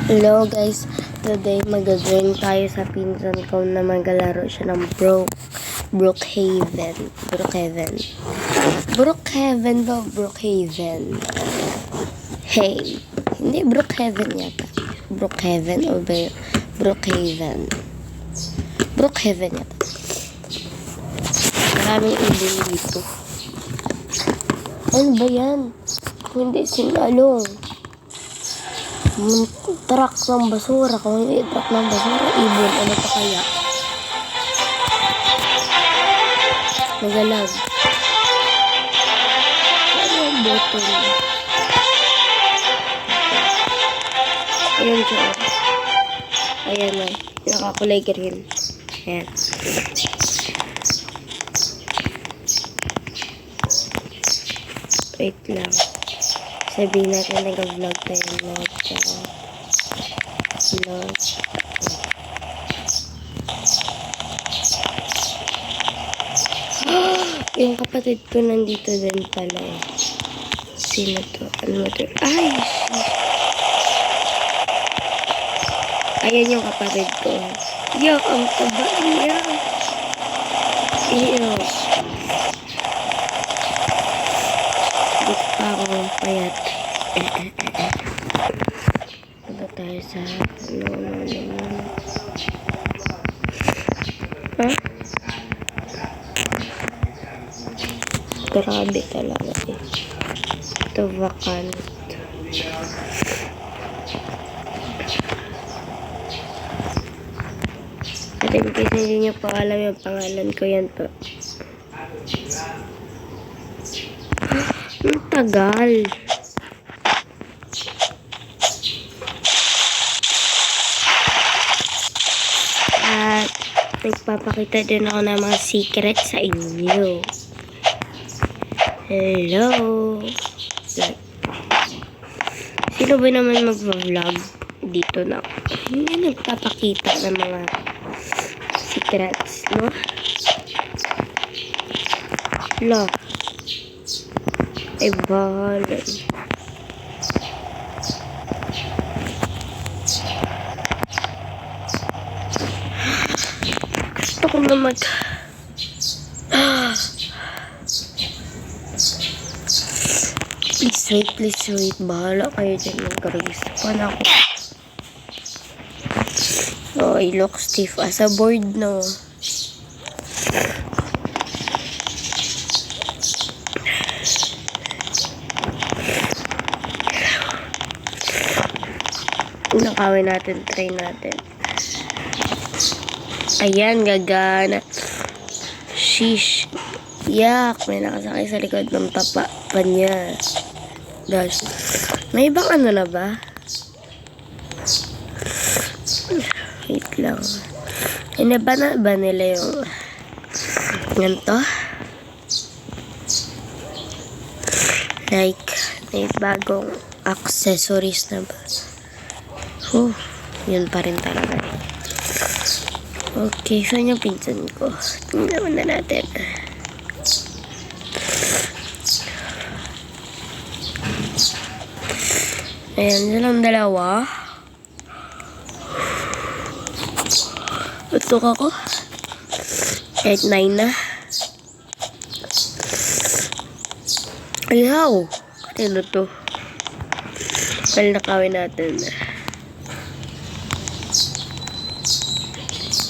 Hello guys, today mag-join tayo sa pinsan ko na maglalaro siya ng Brookhaven ba? Brookhaven. Hey, hindi Brookhaven yata. Brookhaven o ba yun? Brookhaven yata. Maraming ibon dito. Ano ba yan? Hindi sinalong. Truck ng basura. Kung hindi truck ng basura, ibon. Ano pa kaya? Magalag. Ano yung button? Ayan siya. Ayan na. Nakakulay green. Ayan. Wait lang. Sabihin natin nag-vlog tayo. Vlog. Yung kapatid ko nandito din pala eh. Sino to? Ano to? Ay! Ayan yung kapatid ko. Yo, ang taba niya. Iyo. Dito pa ako payat. Punta tayo sa... No. Ha? Grabe talaga eh. Ito vacant. At in case hindi nyo pa alam yung pangalan ko, yan po. Ang tagal. At nagpapakita din ako ng mga secret sa inyo. Hello. Sino ba naman mag-vlog dito na? Hindi nagpapakita ng mga secrets, no? Lo. Ay, bahala. Gusto ko na Please wait. Bahala kayo dyan mag-race. Paano ako? Oh, I look stiff as a board, no? Nakawin natin, try natin. Ayan, gagana. Sheesh. Yak, may nakasakay sa likod ng papa niya. Gosh. May ibang ano na ba? Wait lang. Inaba na ba nila yung ganito? Like, may bagong accessories na ba? Yun pa rin talaga. Okay, saan yung pinsan ko? Tingnan na natin. Ayan, silang dalawa. Utok ako. Kahit 9 na. Ayaw! Ano to? Pal nakawin natin.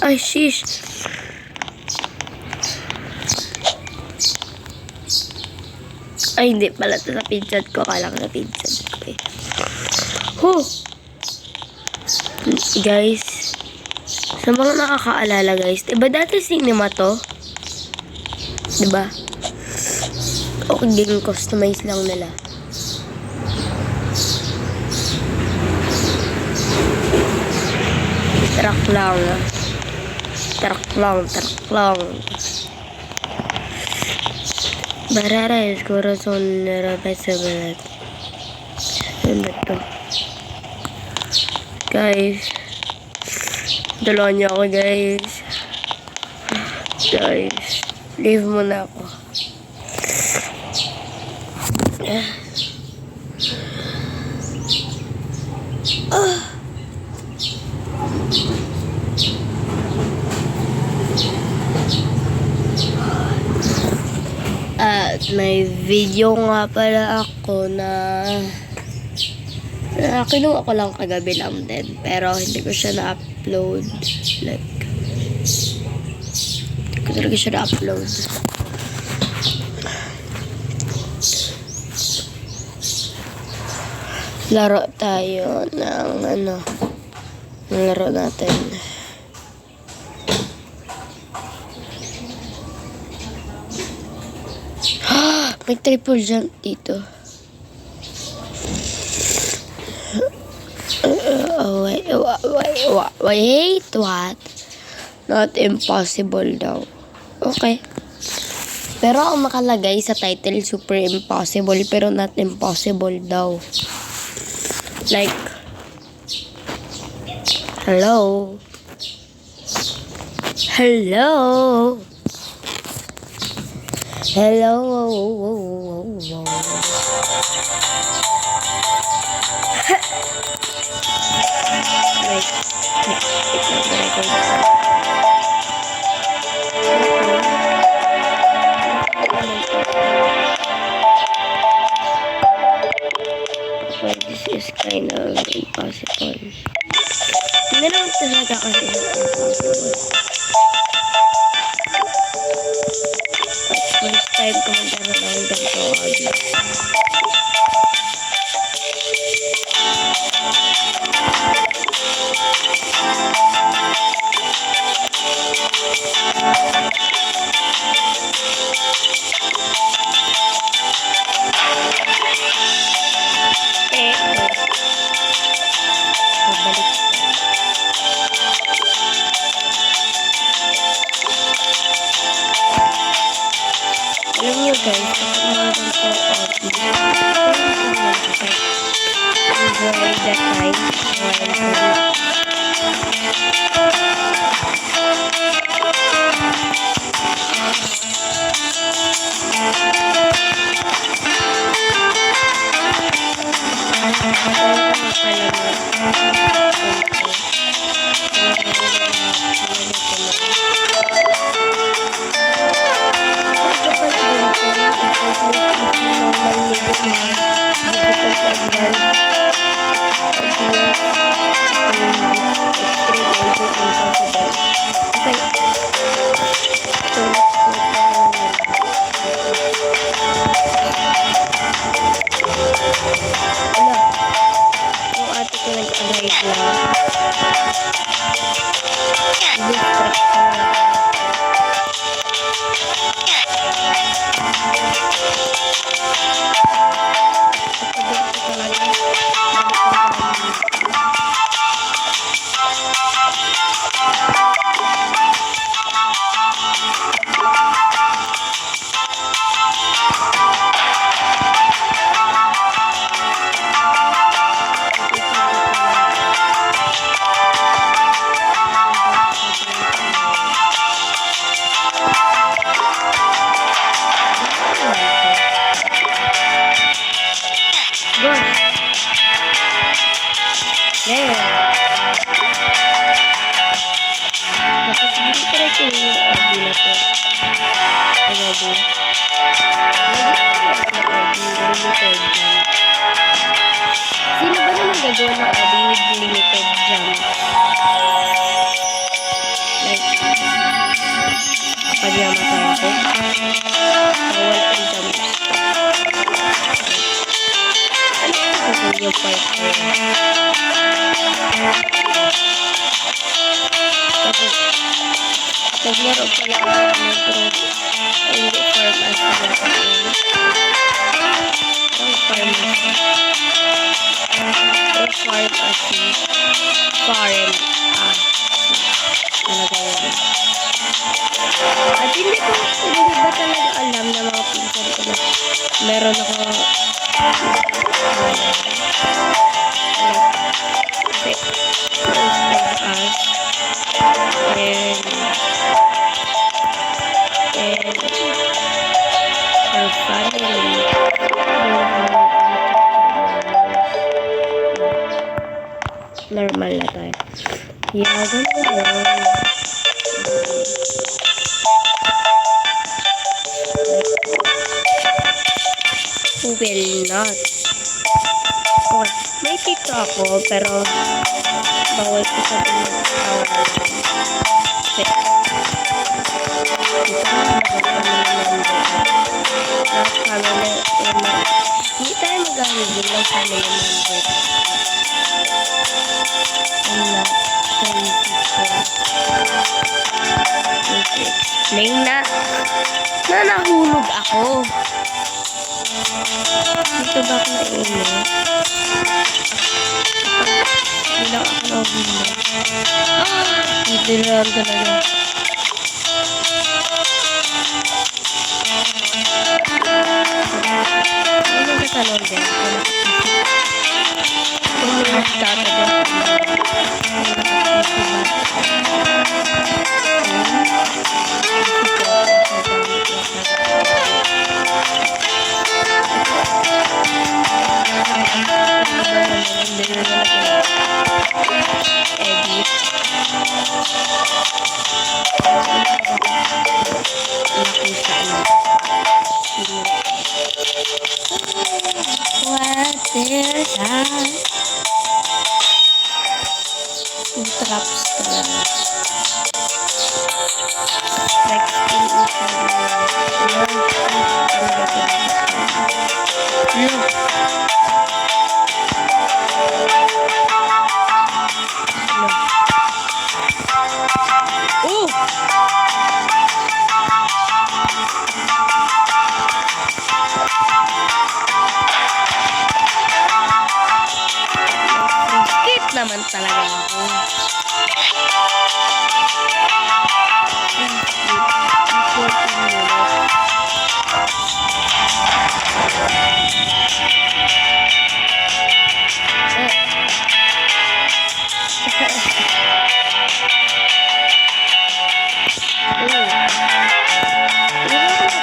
Ay, sheesh! Ay, hindi pala ito sa pinsan ko. Akala ko sa pinsan ko eh. Guys, sa mga nakakaalala guys, diba dati cinema to? Diba? Okay, game customize lang nila. Truck lang. Barara is corazon irreversible. Ano to? Guys, dalawa niyo ako guys. Leave mo na ako. Video nga pala ako na kinuha ko lang kagabi lang din. Pero hindi ko siya na-upload. Like, hindi ko talaga siya na-upload. Laro tayo ng laro natin. May triple jump dito. Wait, what? Not impossible daw. Okay. Pero ang makalagay sa title, super impossible, pero not impossible daw. Like, hello? Hello? Hello? Well, this is kind of impossible. Hindi naman talaga kasi impossible. First time ko magkaroon ng ganito object. Alam niyo guys, kapag meron po enjoy the time Sino ba naman gagawa ng adding with limited jump? Like, kapag namatay ako, wala ang jump. Ano yung part ko? Naglaro pala ako ng drone. Hindi farm as farm talaga yun. At hindi ba talaga alam na mga pinsan ko na meron ako and our family normal na tayo. Yeah, ganun lang. will not. Okay. May tito ako, pero bawal ko sa pinag-awalan. Kasi, ito na family member. Hindi tayo mag-ahigil ng family member. I'm not crazy to explain na nahulog ako. Dito ba ako naiinit? Hindi lang ako nahulog. Dito lang talaga. Ano yung katalon din? Kung may magtatagod. Edit. What is that? Yung traps talaga. Like, naman talaga ako.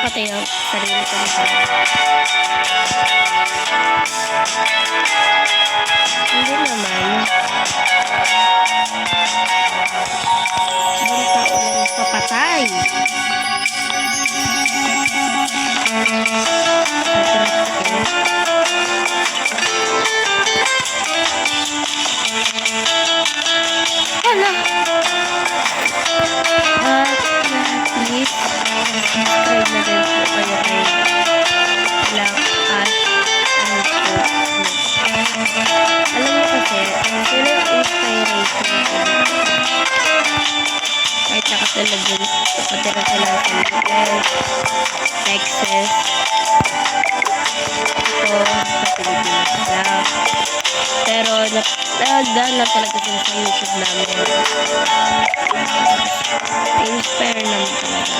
Patay ang sarili ko nito. Hindi naman. Ibang tao lang papatay. Hala! Please, subscribe na din po kayo kay Black Ash and alam mo kasi, sila yung inspiration ko. Kahit nakasunod dun, nakatira sila sa Miguel, Texas, ito sa Pilipinas lang. Pero, nagdaan lang talaga sila sa YouTube namin. Inspire naman talaga.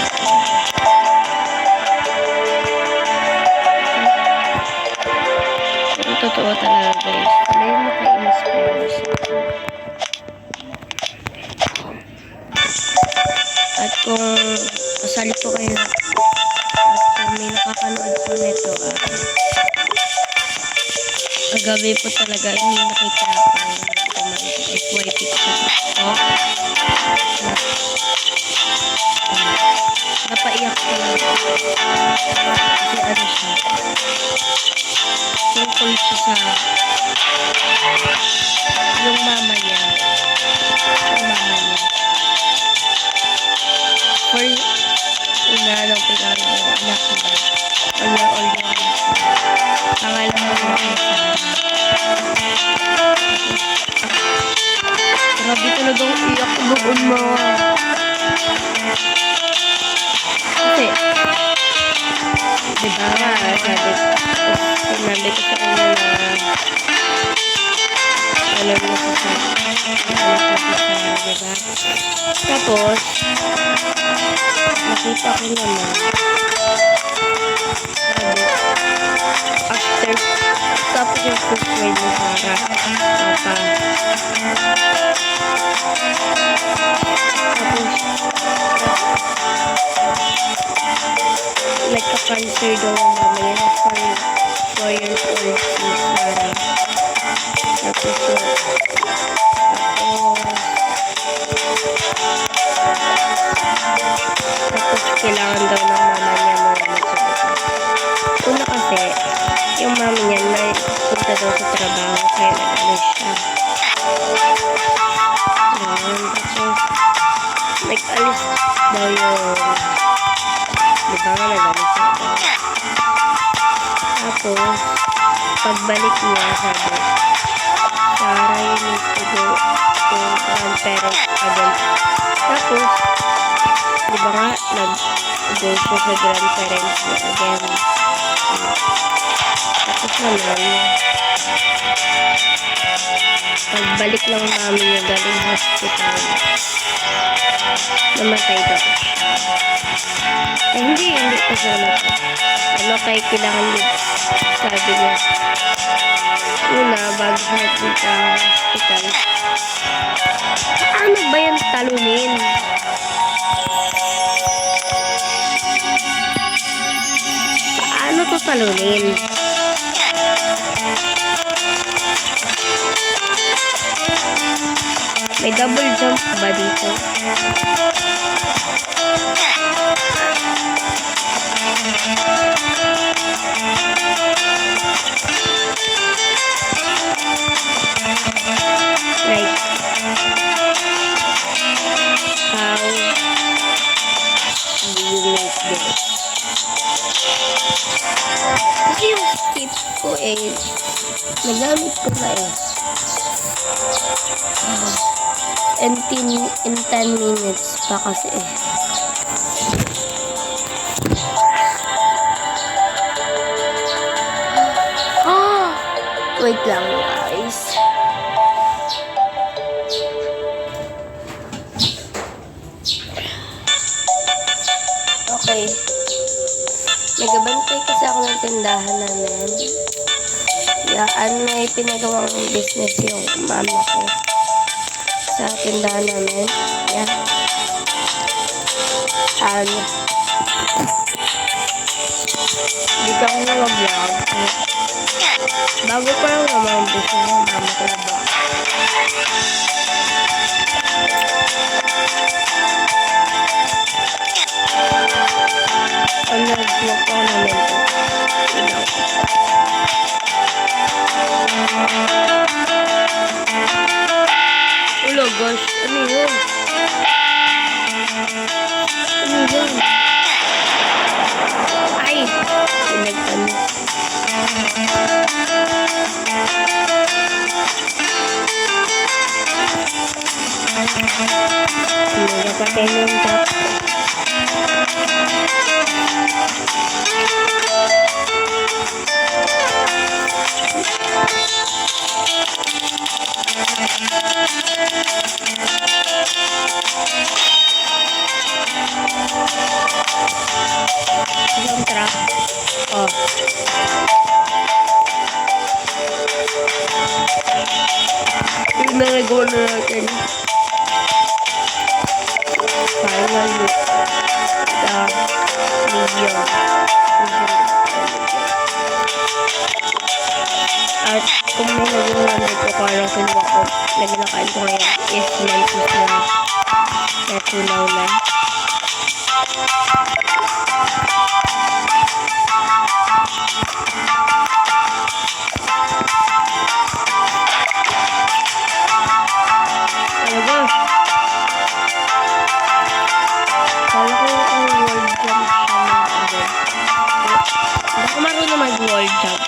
Pero totoo talaga guys. Sila yung maka-inspire sa akin. At kung kasali po kayo at kung may nakakanood po nito kagabi po talaga hindi nakita ako FYP ko sa TikTok. Napaiyak ko lang kasi ano siya tungkol siya sa yung mama niya for una nung pinanong anak niya all yung pangalan mo na grabe talagang iyak noon mo kasi diba nga sinabi ko sa kanya na alam mo sa diba tapos nakita ko naman after tapos yung first word mo para papa nagka-cancer daw ang mama niya na 4 years old si Sarah. Tapos kailangan daw ng mama niya mga magsagot. Una kasi daw sa trabaho kaya nag-alis siya. Yun, tapos nag-alis daw yun. Di ba nga nag-alis siya? Tapos, pagbalik niya, sabi, Sarah, you need to go to grandparents again. Tapos, di ba nga, nag-go siya sa grandparents niya again. Tapos naman, pagbalik lang namin niya galing hospital, namatay daw siya. Eh, hindi pa siya namatay. Namatay, kailangan din, sabi niya. Una, bago siya nagpunta sa hospital, paano ba yan talunin? Paano to talunin? May double jump ba dito? Like, how do you make this? Kasi yung skip ko nagamit ko na in 10 minutes pa kasi wait lang guys. Okay. Nagabantay kasi ako ng tindahan namin. Yaan, may pinagawang business yung mama ko sa tindahan namin. Yan. Dito ako nag-vlog. Bago pa lang naman ang business ng mama ko na ba. Ang nag-vlog ko namin ito. Ilaw. Ulo gosh, ano yun? Ano yun? Ay! Pinagpan mo. Pinagpatay mo yung top. Yung truck. Oh. Yung nalagawa na natin. Final look. Medium. At kung may naging ko parang kinuha ko, naginakain ko ngayon is mantis na tunaw na. Ano ba? Kala ko ang world jump siya mga agad. Hindi ko marunong mag-world jump.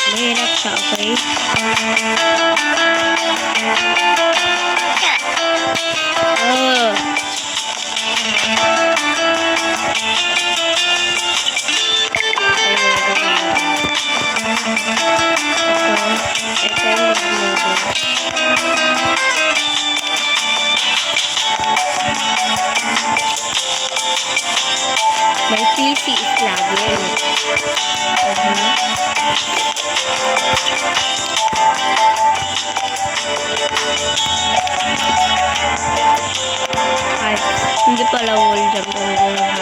Mahirap siya, okay? May fish. easy is laging. Ay, hindi pala wall jump kung wall hop.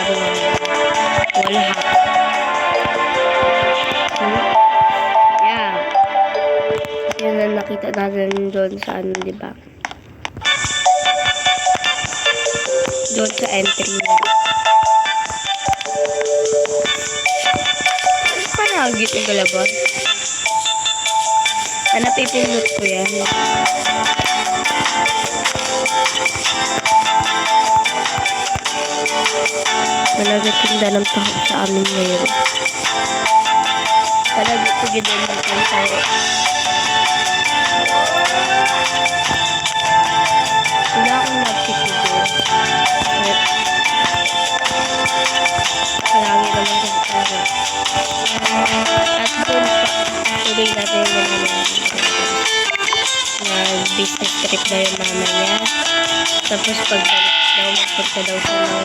Yeah. Yan ang nakita natin doon sa ano, diba? Doon sa entry na. Parang hagit yung galabas. Napipindot ko yan. Malagatinda ng tahok sa amin ngayon. Palagi ko yun din yung tayo. Wala akong nagtitito. Palagi naman kasi tayo. At doon pa, tuloy natin yung business trip daw yung mama niya. Tapos pagbalik daw, magpunta daw sa mga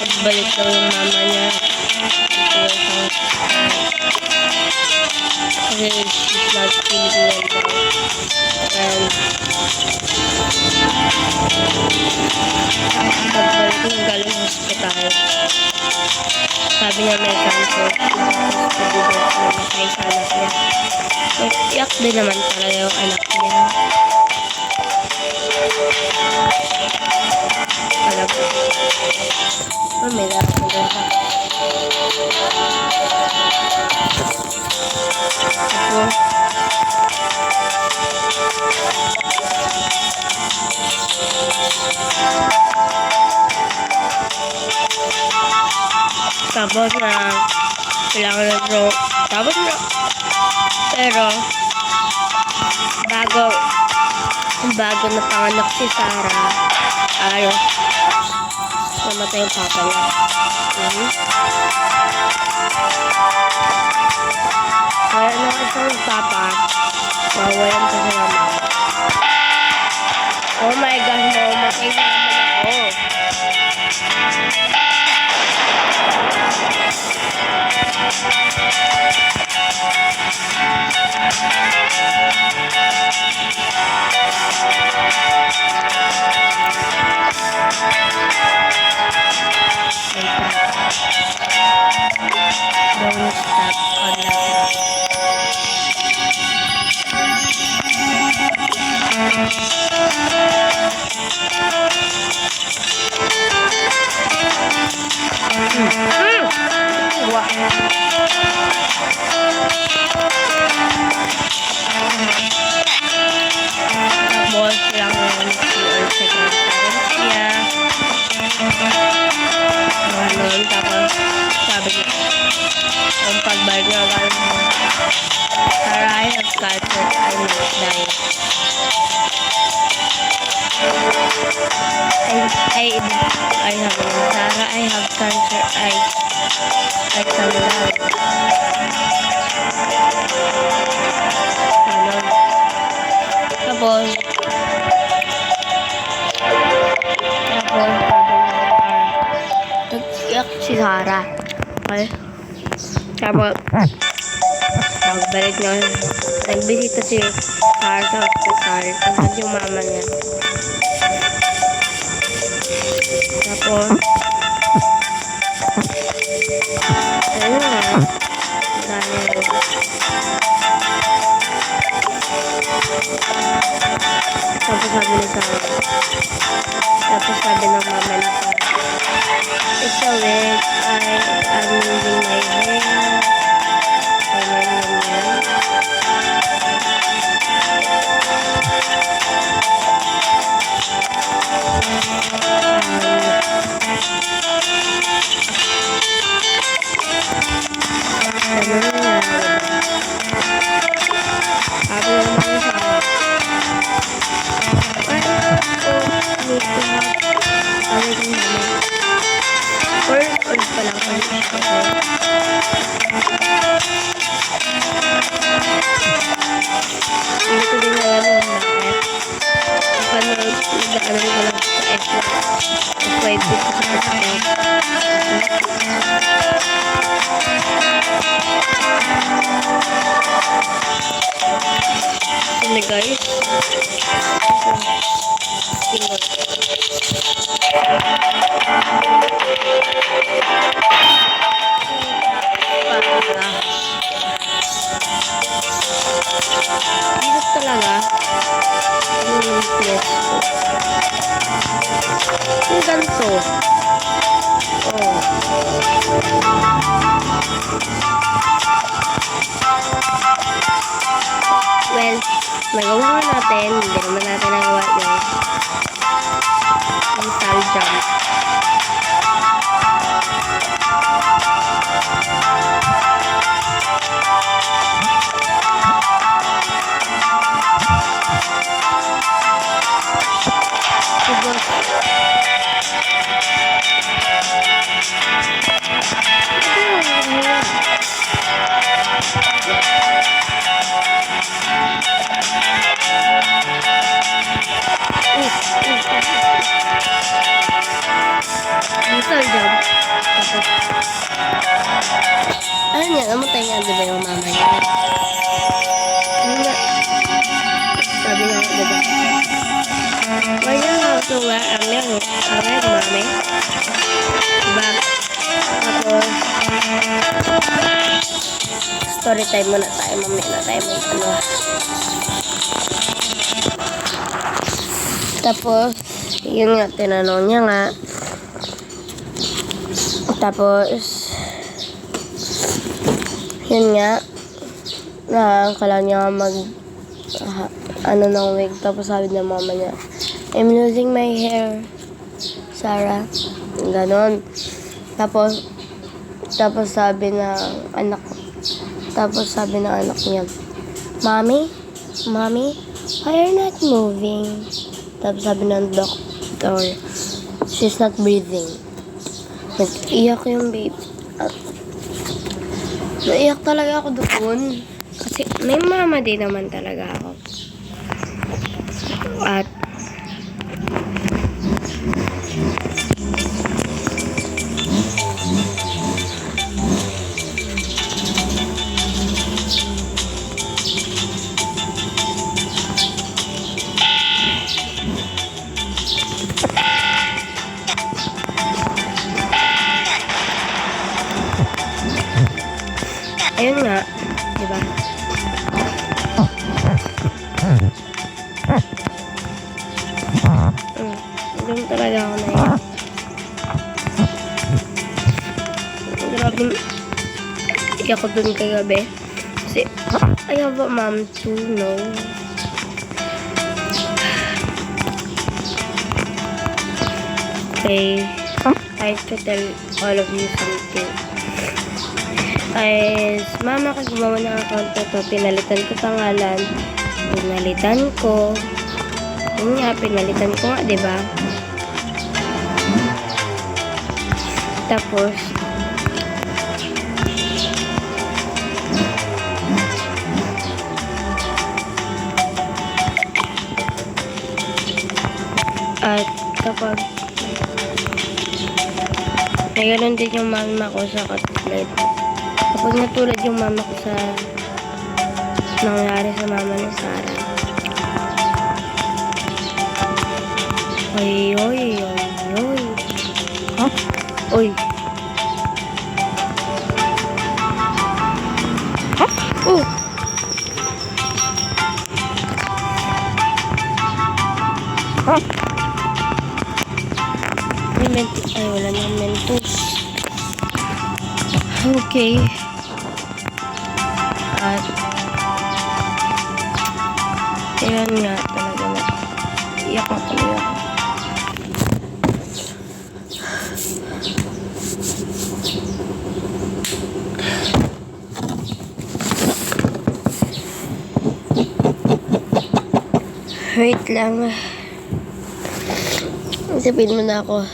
pagbalik daw yung mama niya. Kasi she's not feeling well daw. And pagbalik yung galing hospital. Sabi niya may cancer. Namatay sa anak niya. So, iyak din naman talaga yung anak niya. Alam ko. Oh, may dapat na doon ha. Tapos na kailangan na bro. Tapos na. Pero bago napanganak si Sarah, namatay yung papa niya. Kaya nung isang papa, mawalan ko sa mama. Oh my God, mamatay na naman ako. Don't stop on that. Tapos lang yung or sa grandparents niya. Ganun. Tapos sabi niya, yung pagbalik niya galing mo, Sarah, I have cancer, I must die. I have Sarah, I have cancer, I can die. Ganun. Tapos nag-iyak si Sarah. Okay? Tapos pagbalik na, nagbisita si Sarah sa hospital. Tapos yung mama niya. Tapos ayun nga. Dahil tapos sabi ni Sarah. Tapos sabi ng mama niya, it's a week, I'm losing my hair. Hindi ko din alam Yes po. Yung ganito. Oh. Well, nagawa nga natin. Hindi naman natin nagawa yun. Yung style jump. Little jump. Ano yan? Namatay nga diba yung mama niya? Ano nga? Sabi nga diba? Why you have to wear a mirror? Alright, mommy? Diba? Tapos, story time muna tayo. Mamaya na tayo may ano. Tapos, yun nga, tinanong niya nga. Tapos, yun nga, kailangan niya mag, ano ng wig. Tapos sabi ng mama niya, I'm losing my hair, Sarah. Ganon. Tapos sabi ng anak niya, Mommy, why are you not moving? Tapos sabi ng doctor, she's not breathing. Nag-iyak yung baby. Naiyak talaga ako doon. Kasi may mama din naman talaga ako. At ayun nga, diba? Doon talaga ako na yun. Grabe, iyak ko doon kagabi. Kasi, I have a mom to know. Okay, I have to tell all of you something. Ay, mama ko gumawa ng account na to. Pinalitan ko pangalan. Pinalitan ko. Yun nga, pinalitan ko nga, diba? Tapos, at kapag may ganun din yung mama ko sa katulad. Kapag natulad yung mama ko sa nangyari sa mama ni Sarah. Oy. Huh? Oy. Huh? Oh. Huh? Ay, wala nang mentos. Okay. At ayan nga talaga na iyak na talaga ako. Wait lang. Isipin mo na ako.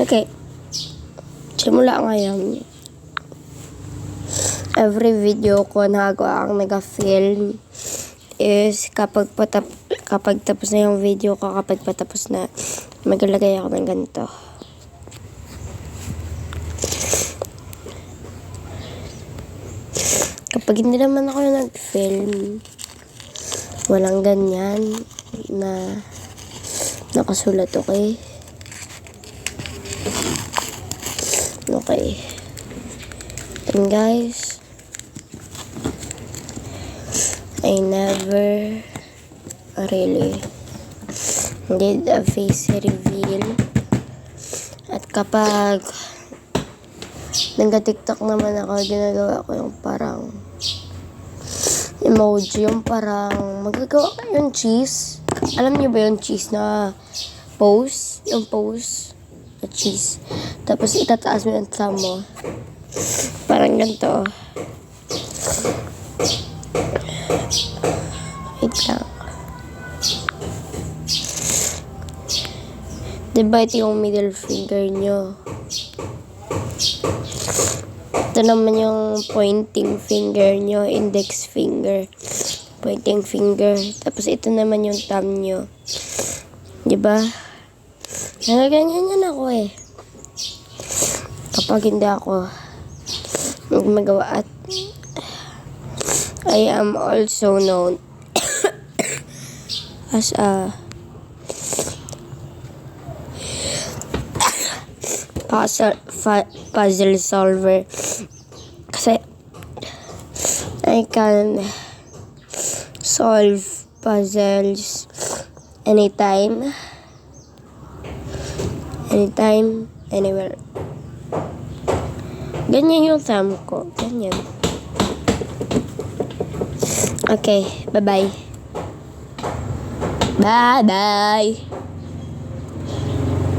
Okay. Simula ngayon, every video ko na ang nag-film is kapag tapos na yung video ko, kapag patapos na, maglalagay ako ng ganito. Kapag hindi naman ako nag-film, walang ganyan na nakasulat, okay? Okay. And guys, I never really did a face reveal. At kapag nagka-TikTok naman ako, ginagawa ko yung parang emoji, yung parang magagawa ko yung cheese. Alam niyo ba yung cheese na pose? Yung pose na cheese. Tapos itataas mo yung thumb mo. Parang ganito. Wait lang. Diba ito yung middle finger nyo? Ito naman yung pointing finger nyo, index finger, pointing finger. Tapos ito naman yung thumb nyo. Diba? Nagaganyan yan ako eh. Kapag hindi ako magawa at I am also known as a puzzle solver kasi I can solve puzzles anytime, anywhere. Ganyan yung thumb ko. Ganyan. Okay, bye-bye. Bye-bye.